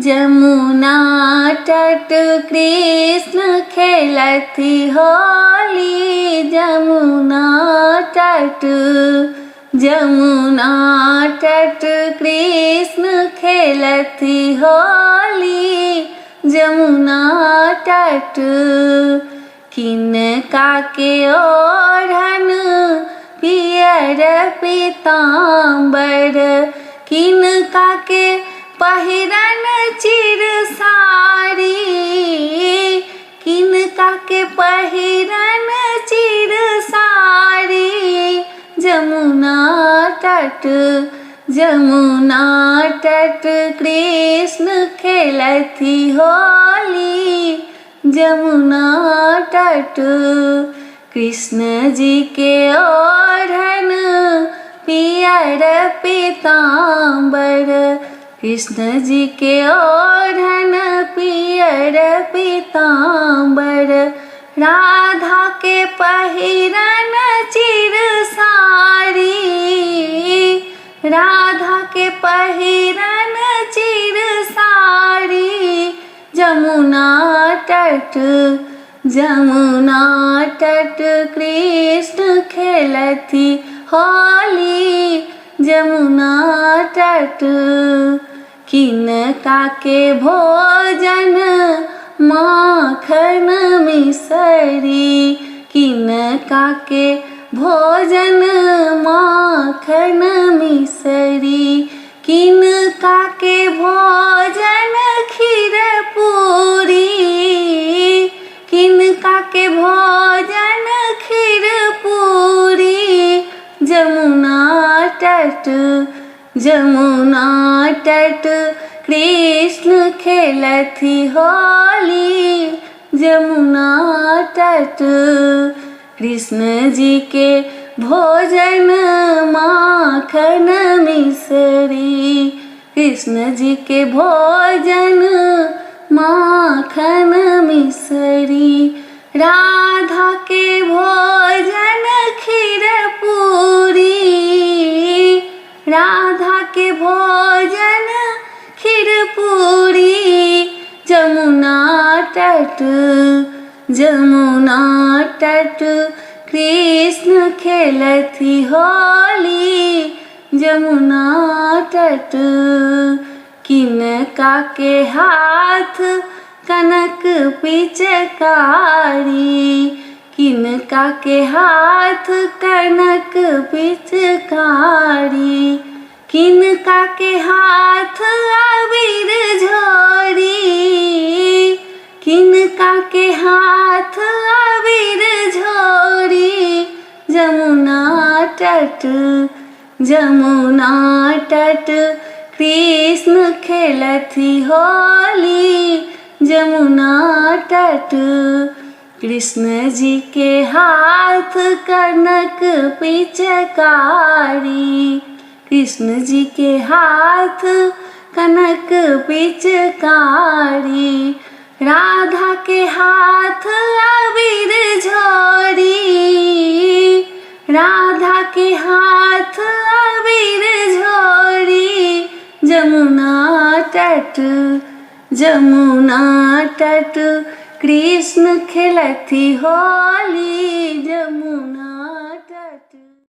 जमुना तट कृष्ण खेलती होली। जमुना तट कृष्ण खेलती होली। जमुना तट किनका के ओढ़न पियर पीताम्बर, किनका के पहिरन चिर साड़ी, किनका के पहिरन चिर साड़ी। जमुना तट कृष्ण खेलती होली। जमुना तट कृष्ण जी के ओढ़न पियर पीताम्बर, कृष्ण जी के ओढ़न पियर पीताम्बर। राधा के पहिरन चिर साड़ी, राधा के पहिरन चिर साड़ी। जमुना तट कृष्ण खेलती होली। जमुना तट किनका के भोजन माखन मिसरी, किनका के भोजन माखन मिसरी। किनका के भोजन खीर पूरी, किनका के भोजन खीर पूरी। जमुना तट कृष्ण खेलती होली। जमुना तट कृष्ण जी के भोजन माखन मिसरी, कृष्ण जी के भोजन माखन मिसरी। राधा के भोजन खीर पूरी, राधा के भोजन खीर पूरी। जमुना तट कृष्ण खेलती होली। जमुना तट किनका के हाथ कनक पिचकारी, किनका के हाथ कनक पिचकारी। किनका के हाथ अबीर झोरी, किनका के हाथ अबीर झोरी। जमुना तट कृष्ण खेलती होली। जमुना तट कृष्ण जी के हाथ कनक पिचकारी, कृष्ण जी के हाथ कनक पिचकारी। राधा के हाथ अबीर झोरी, राधा के हाथ अबीर झोरी। जमुना तट कृष्ण खेलती होली। जमुना